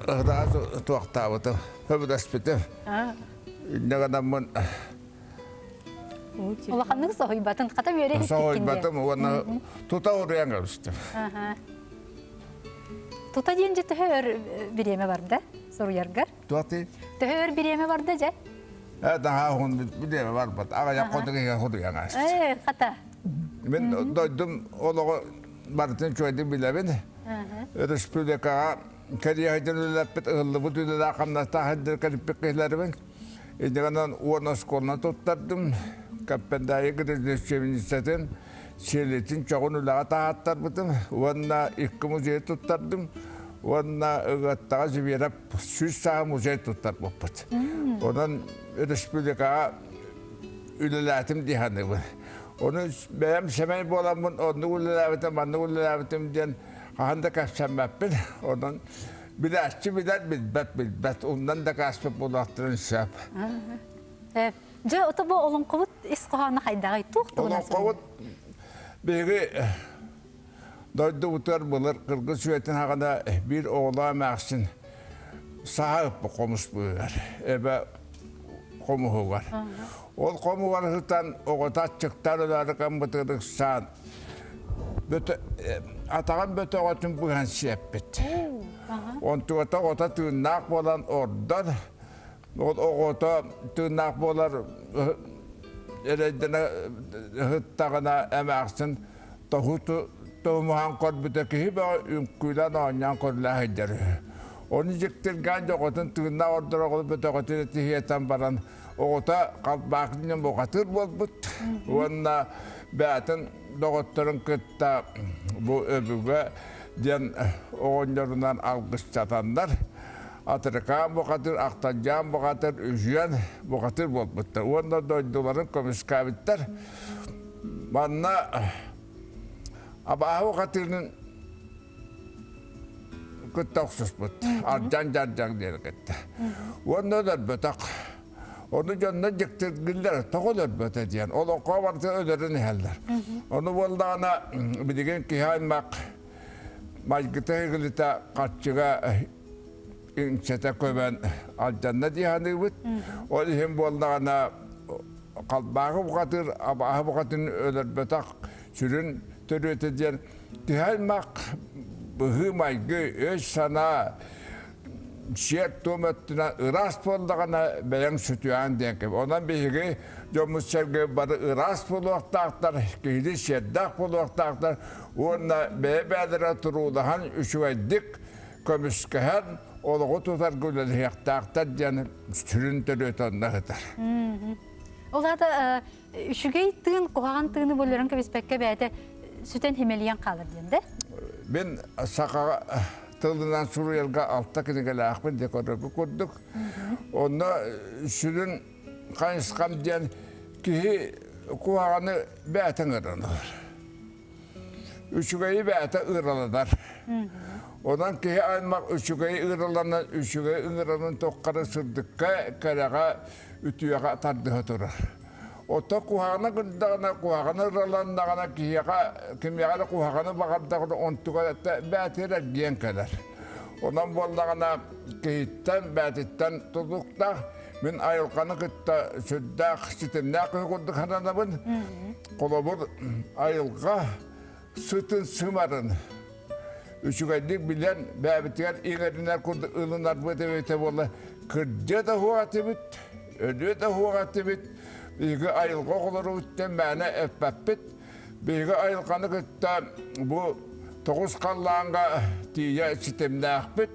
ıhraz tuğaktavıtım. Hıbı da spitim. Ne kadar Улаханның соғыйбатын қата бері еттіккенде? Соғыйбатым, оны тута ұрыян қалыстым. Тута дейін же түхөр біреме бар да, соруяргар? Туаты? Түхөр біреме бар да же? Daha hun bileме бар бат. Аға яқодыға ұрыян қалыстым. Қата? Мен дойдым, олығы бартын чойды білебін. Республикаға кәрияйден өләппет ұғылы бұт үлілі ақамнаста хәддір кәріппек кейлерімін. Едігінен уон осколына тұттардым. Каппендайы грезлешчевіністетін селетін чоғын үліға тағаттар бұтым. Уонна 2 музей тұттардым. Уонна ұғаттаға жіберіп 100 саға музей тұттар бұппыт. Онан республикаға үліләтім дейханы бұл. Оны бәйім сәмей боламын, оны үліләбітім, аны үліләбітім ден қағанда кәпсәмәппін. Онан біләшчі біләт, білбәт. Ондан да кәспіп болақтырын сәп. Же ото бу олон кобут ис кохана хайдагай туктугуна. Олон ковут беги дойду утар булар кыргыз süeten hagana bir oğla mäksin sahip komus buyar. Ebe komu var. Ol komu var hıtan oğota çıktarıları kan bıtırdık sağın. Atağın böte oğatın buhan şeppet. Ontu oğota tırnak bolan ordan. Oğota tırnak bolar eredine hıttağına emäksin tohutu tohumuhan kod büteki hibe ünkülen oğanyan kodla hıcırı. Onu jiktirgen oğotun tırnak ordan oğutu böte oğotun etihiyetten baran oğota kalbakının boğatır bolbut. Onunla bätin doktorun kıtta bu öbüge diyen oğunlarından algış çatanlar. Atırkan boğatır, aktancan boğatır, üjüyen boğatır bolbutlar. Onda doyduların komiskabitler. Bana abahı boğatırının kıtta oksus but. Arcan carcan diyen kıtta. Onda da bötek. Onu canına jiktirgiller, toğulur böte diyen. Onu kovartı öderini heller. Onu boldağına bilgin kihaymak majgıta hıgılita kaççıga inçete köben alcanna diyanı bit. Onu hem boldağına kalbağı buqatır, abahı buqatın öder bötek sürün törüte diyen. Kihaymak bıhı majgı öz sana şiyet tomatına ıras boldağına beyan sütüyen denke. Ondan biri Jomuz sevgi barı ıras buluqtaqtar, kihili şeddak buluqtaqtar. Ona bebedere turuğulahan üşüveydik kömüskehen oluğu tutar güleli yaktaqtar diyen sürün törüt onunla hıtar. Ola da üşügey tığın, koğan tığını bölürün ki biz pekke beyde süten hemeliyen kalır diyende. Ben sakağa tığından Suriyelga altta kinegele akbin dekoregu kurduk. Onda sürün kayıskam diyen ki kuağını beyten ıranır. Üçügeyi beyte ıralılar. Ondan ki aymak üçügeyi ıralanın, üçügeyi ıralanın tokkarı sırdıkka kerega ütüyaga tardığı durur. Ota kuağına gıddağına, kuağına ıralandağına kimyaga kuağına bakardağına ontuğa beyteler giyen kadar. Ondan boldağına kihitten, beytitten tutukta men ayılkanı kıtta süddağ sitimnağ kıyduk hananabın. Kolobur ayılga sütün sımarın. Üçügaydık bilen beybitiyen iğerinler kurdu ılınlar böte bolla. Kırca da huatı bit, ödü de huatı bit. Bilgi ayılga kolları ütten bana efbet. Bilgi ayılkanı kıtta bu toğuz kallağına diye sitimnağ bit.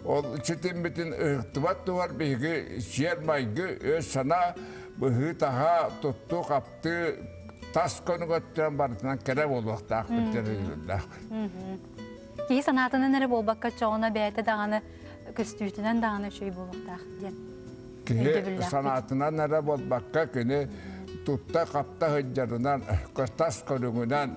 O sitim bitin ıhtıbat var bilgi şiir maygı öz sana bıhı taha tuttu kaptı tas konu götüren barıtından kere bolvaqtaq bittirildi. Ki sanatının nere bolbakka çoğuna beyte dağını küstüytünen dağını şey bolvaqtaq diyen. Ki sanatına nere bolbakka kini tutta kapta hıccarından tas konuğundan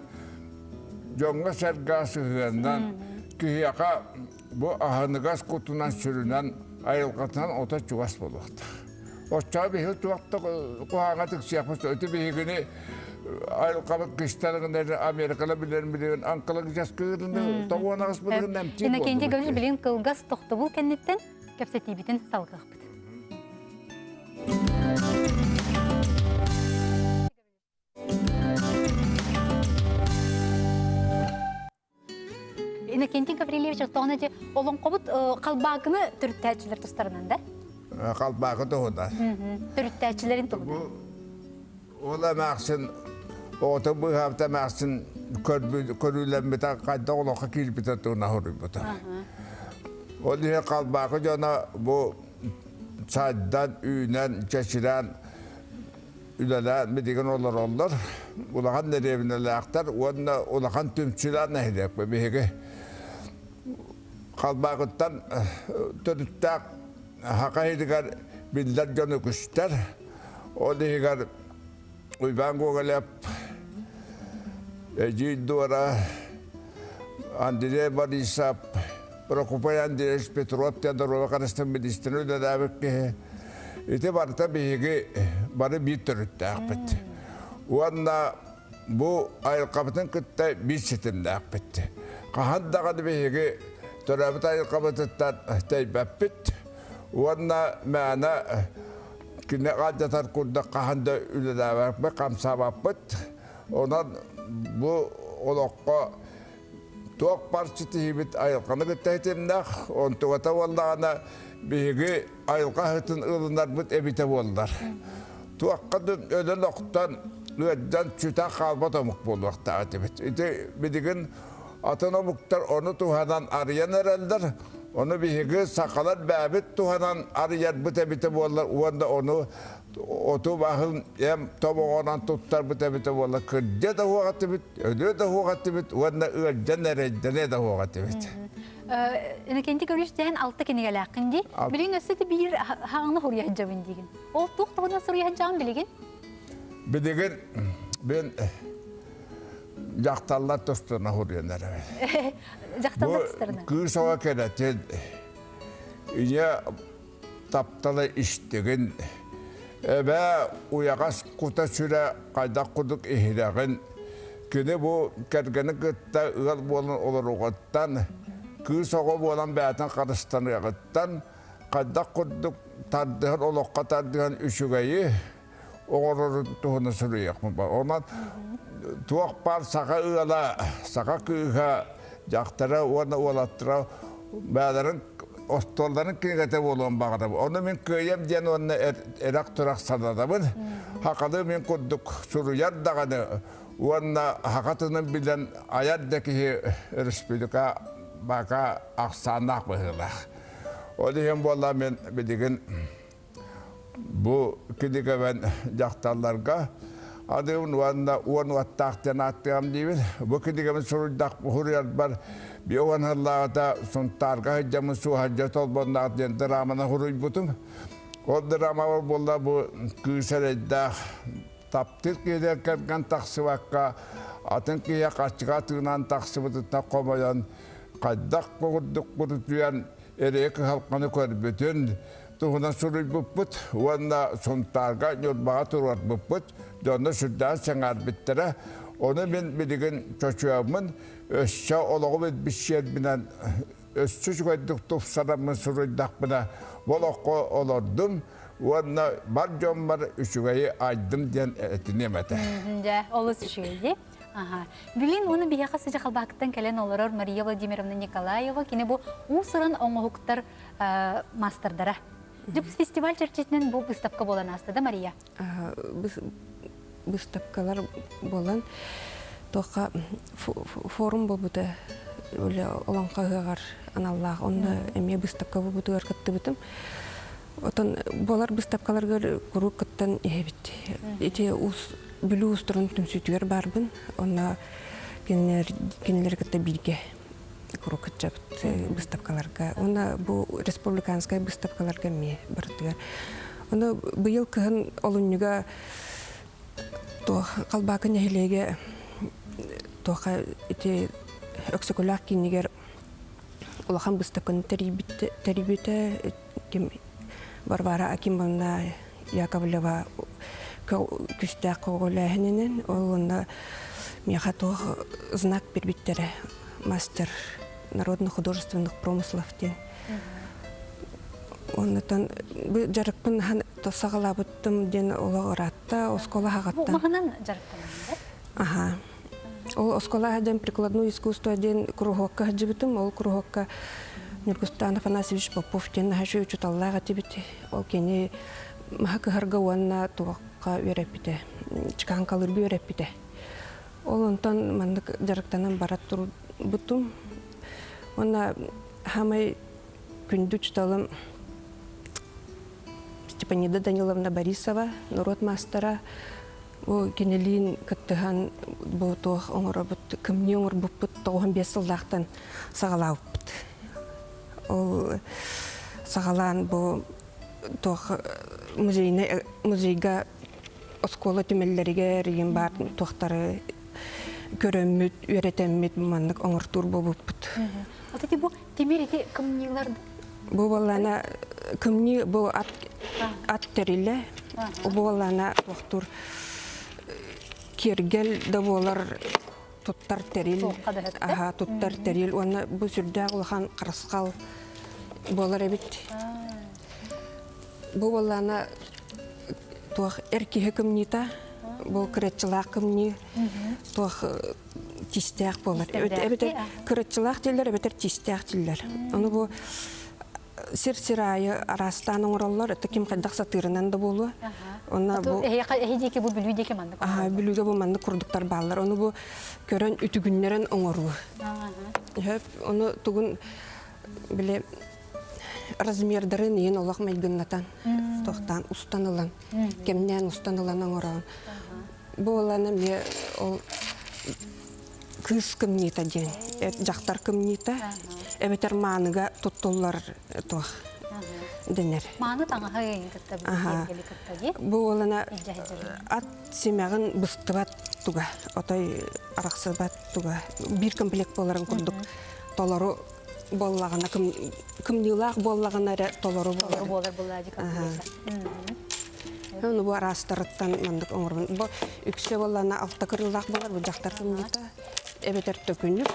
jonga sergası hığından ki yaka bu ahınıgaz kutunan sürünen ayılgatından ota çuvas bolvaqtaq. O çağı bir hıl tuvatta kuhağatık siyapısı ötü bir higini ayılqabık kıştalığında Amerikalı bilen Ankara gıcaz kığırında tavuğuna ısbıdığın emti Yine kendi gönül bilin kılgaz toxtu bul kennetten kepseti bitin salgaq bit. Yine kendi Gavrilevich otoğunca olan qobut qalbağını türüttəçiler tustarından da. Qalbağı toğuda. Türüttəçilerin toğuda. Ola maqsın ota bu hafta maqsın körülenmete qayda olaqa kilbite tuğuna horibita. Oluyor qalbağı jona bu çaydan, üyünen, keçiren, üleler, bidigen olur. Ulağan nerevine lağtar, ulağan tümçüler nehdek be bihege. Qalbağıttan törüttaq haqaydigar biller jonu küster. Oluyor uyban gogalep Ejidora Andrei Borisov Prokopay Andrei Petrov Teodorova Karastan Ministrinu da davek ite barta bihege бары bir төрүттө акпыт. Уанна бу айылкабытын кытта bir сетимде акпыт. Кахандагы беги төрөбүт айылкабытыттан тайбаппыт. Уанна мана кине гаджатар курда каханда үлеләбәппе камсабаппыт. Онан бу олоққа туақ парчыты хибит айылқаны кыттайтымдақ, он туғата болдағана бейгі айылқа хытын ылынар бұт әбіте болдар. Туаққадың өлін оқтан өйден чүта қалбат омық болуақта әтебет. Эти бедігін атын омықтар оны туғадан ариян әрелдер, оны бейгі сақалар бәбіт туғадан ариян бұт әбіте болдар, уанда оны оту бағын ем тобоғынан тұттар бұт әбіте болдар. Күрде да хуағаты бит, өді да хуағаты бит, уанда өйден әрелдене да хуағаты бит. Энекенти көрүштен алты кенеге лақынди. Билген өсөтү бир хаңны хурия жабын деген. Ол тоқтығына сұрия жабын билген? Билген мен жақталлар тостуна хуриян әрі. Жақталлар тостарына? Күр соға кәләтен үйе тапталы іштеген әбә уяғас құта сүрі қайдақ құдық ехірәғын күні бұл кәргені күтті ұғал болын олар оғаттан күр соға болан бәтін қарыстан ұғаттан қайдақ құдық тардығын олыққа тардығын үшігайы оғырырын тұғыны сүрі еқмін бар. Онан туақ бар сақа ұғала, сақа күйға жақтара, оны олаттыра бәлерін остолдарын кенегете болуын бағыры. Оны мен көйем ден оны әрақ тұрақ сададамын. Хақады мен күрдік сүрі ярдағаны, оны хақатының білен аярдекі республика бақа ақсанақ бұғылақ. Оны ем болла мен білеген бұл кенегемен жақталарға адығын оны аттақтен аттығам деймін. Бұл кенегемен сүрдақ бұғырияр бар. Bir oğlan Allah'ta son targa hacamın su hacet olmadan diye dramana huruy butum. O drama var bolla bu küselede taptık giderken taksi vakka atın ki ya kaçıkatığından taksi butuna komayan kaydak kurutuyan erek halkanı kör bütün tuğuna suruy buput. Onda son targa yolbağa turar buput. Donda şuradan senar bittere. Onu ben bilgin çocuğumun Ösçe oğlu bir şey binen ösçü koyduk tufsaramın suruydak bina bolokko olurdum. Ona barcom var üçügeyi aydım diyen etinemedi. Ja, olus üçügeyi. Bilin onu bir yaka sıcak albaktan kelen olur Maria Vladimirovna Nikolayeva. Kine bu usuran oğuktar masterdara. Cüp festival çerçetinin bu выставка bolan astıda Maria. Выставкалар болан. Тоқа форум болбута өлі оланқағығар аналлағы, онда әме бұстапқа болбутығар қытты бітім. Отын болар бұстапқаларға көру қыттан ебет. Ете бүлі ұстырын түмсүйтігер барбын, онда кенелер қытта бірге көру қыт жабыт бұстапқаларға. Онда бұл республиканскай бұстапқаларға ме бардығар. Онда бұйыл кығын олынныға қалбақын әхілеге Тоқа ете өксөкөләк кинигер улахан быстакын терибите Барбара Акимовна Яковлева күстәк коголәһенен олында миха тох знак бербиттере мастер народных художественных промыслов ден. Оннан бу жарыкпын хан тосагалабыттым ден олагыратта оскола хагатта. Магынан жарыктан. Ага. Ол оскола ден прикладное искусство ден кругокка жибитим, ол кругокка Нургустан Афанасьевич Попов ден хажу чуталлага тибити. Ол кени махакыгарга уанна туакка үйрәпите. Чикан калырбы үйрәпите. Ол онтан мандык жарыктанан барат тур бутум. Онна хамай күндү чуталым Степанида Даниловна Борисова, народ мастера. О кенелин каттыхан бу тох оңорбут кимне оңорбут тоған 5 жылдактан сагалабыт. Ол сагалан бу тох музейга оскола түмеллерге реген бар тохтары көрөмүт үйрөтөмүт мандык оңортур болупут. Атати бу темерите кимнелер бу балана кымни бу ат териле. Оболана доктор кергел да болар туттар терил. Аха, туттар терил. Оны бу сүрдә улахан караскал болар бит. Бу болана тух эрки хөкүмнита. Бу кретчилак кымни. Тух тистәк болар. Эбетер кретчилак дилер, эбетер тистәк дилер. Аны бу сир-сирайы арастан оңроллар, это ким кайдак сатырынан да болу. Онна бу Эхидеке бу билүүдеке мандык. Билүүгө бу манды курдуктар баалар. Оны бу көрөн үтүгүннөрөн оңору. Хөп, оны тугун биле размердарын ен олақ мәйгіннатан, тоқтан устанылан, кемнен устанылан оңырауын. Бұл оланы ме ол кыз кімнита ден, жақтар кімнита, әбетер маныға тұттылар тоқ денер. Маны таңаға ең кітті Бұл оланы ат семяғын бұстыбат туға, отай арақсыбат туға, бір комплект боларын күрдік, толару боллагана кымнылак боллагана толору болар буллади Оны бу арастырыттан мандык оңорбун. Бу үксе боллана алта кырылак болар, бу жактар кымныта. Эбетер төкүнүк.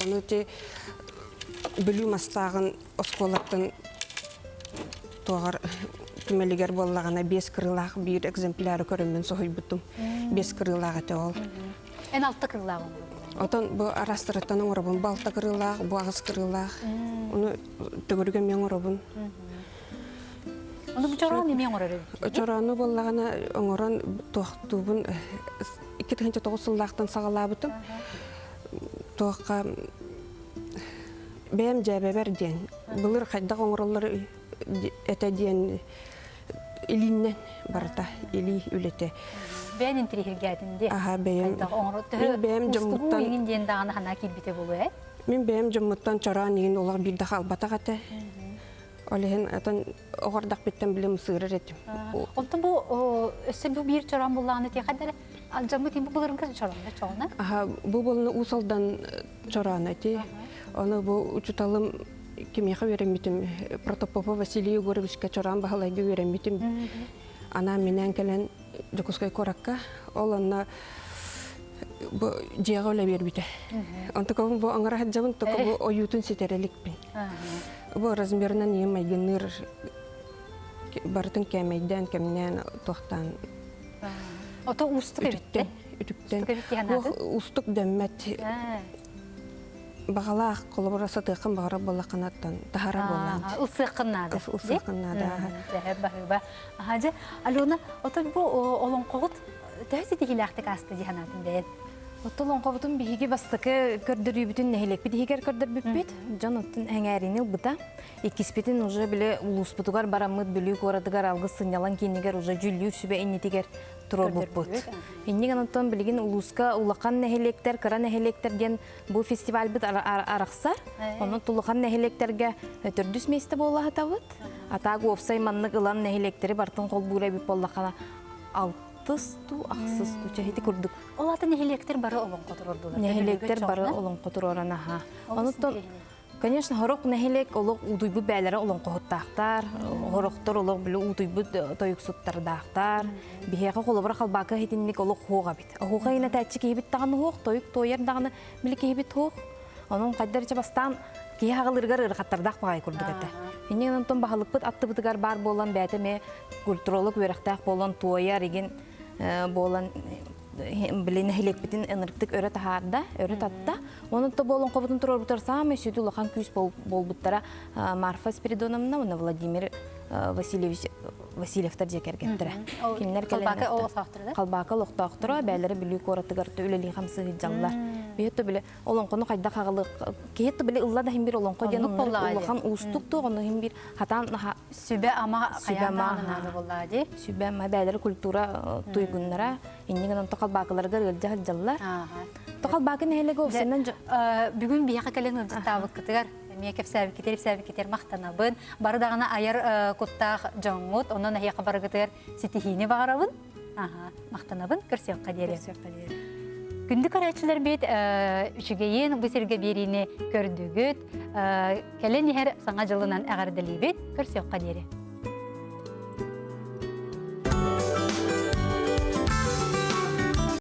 Оны те билүү мастагын осколаттан тогар түмелигер боллагана 5 кырылак бир экземпляр көрөмүн сойбутум. 5 кырылак эте ол. Эн алта кырылак. Отон бу арастырыттан оңорбун, балта кырылак, буагыз кырылак. Оны төгөргө мен оңорбун. Оны бу чораны мен оңорор. Чораны боллагана оңорон токтубун 2009 сыллактан сагалабытым. Токка бем жабебер ден. Былыр кайда оңороллор эте ден илиннен барта, или үлете. Бен интригергәдинде. Аха, бем. Мен бем жомуттан устугу еңден даганы хана килбите болу, Мен бем жомуттан чораны еген олар бир дахал батагате. Олehen atan огордак беттен билем сырыр этим. Онтон бу өссө бу бир чоран булланы те кадер алжамы ким булырын кыз чораны чоңна. Аха, бу болны усалдан чораны те. Аны бу учуталым кимияга беремитим. Протопопа Василий Егоровичке чоран бахалайга беремитим. Ана менен келен Жокускай коракка, ол анна бу жега оле бербите. Онтоком бу аңара хаджамын токо бу оютун сетереликпин. Бу размерынан емайгыныр бартын кемейден кемнен тохтан. Ото устук эбитте. Үтүктен. Бу устук дөммет. Багалак колобораса тыкын багара болаканаттан тахара болан. Усыкыннады. Усыкыннады. Баба. Хажа алона ото бу олон когут тәсити хилактык асты диханатын бен. Отолон қобытын биһиги бастыкы көрдөрү бүтүн нехилек битигер көрдөр бүппит. Жон оттун әңәрини бута. Икиспетин уже биле улуспутугар барамыт билүү корадыгар алгы сынялан кинигер уже жүллүр сүбе эннитигер турор буппут. Инниган оттон билигин улуска улакан нехилектер, кара нехилектер ден бу фестиваль бит аракса. Онун тулукан нехилектерге төрдүс месте болла табыт. Атагы опсай маннык ылан нехилектери бартын кол бура бип боллакана тысту аксысту чахити курдук. Олаты нехилектер бары олон которордулар. Нехилектер бары олон которорана ха. Онуттон конечно хорок нехилек олог удуйбу бәләре олон кохоттактар, хороктор олог биле удуйбу тоюксуттардактар. Бихега колобра халбака хитинник олог хога бит. Хога ина тәчи кибит таганы хог, тоюк тояр даганы биле кибит хог. Онун кайдарча бастан ки хагалыргар ырхаттардак багай курдук эте. Иннен онтон бахалыкпыт аттыбытыгар бар болан бәтеме культуролог верактак болан тояр иген болан билен хелекпитин энергетик өрө тахарда, өрө татта. Онун то болон кобутун турор бутар самый сүдү лахан күс болбуттара Марфа Спиридоновна, Владимир Васильевтер жекергеттер. Кинлер Калбака олоқтақтырды? Калбака олоқтақтыры, бәлері білі коратыгарды өлелі хамсы жаллар. Бейетті білі олонқоны қайда қағылық, кейетті білі ұлла да химбир олонқо ден ұллақан ұстықты, оны химбир хатан... Сүбе ама қаянағынаны болады? Сүбе ама бәлері культура туйгуннара, иннеген он тоқалбақыларға өлжі жаллар. Тоқалбақын әлегі өпсенен... Бүгін бияқа кәлен ұлжықтабық кітігер. Мекеп сәбі кетер мақтанабын. Бары дағына айыр құттақ жоңғыт, онын әйеқі бары кетер сетихini бағарабын. Мақтанабын, көрсеуққа дере. Күндік арайчылар бет үшігейін бұсырға беріне көрдігіт, кәлен ехер саңа жылынан әғардылы бет көрсеуққа дері.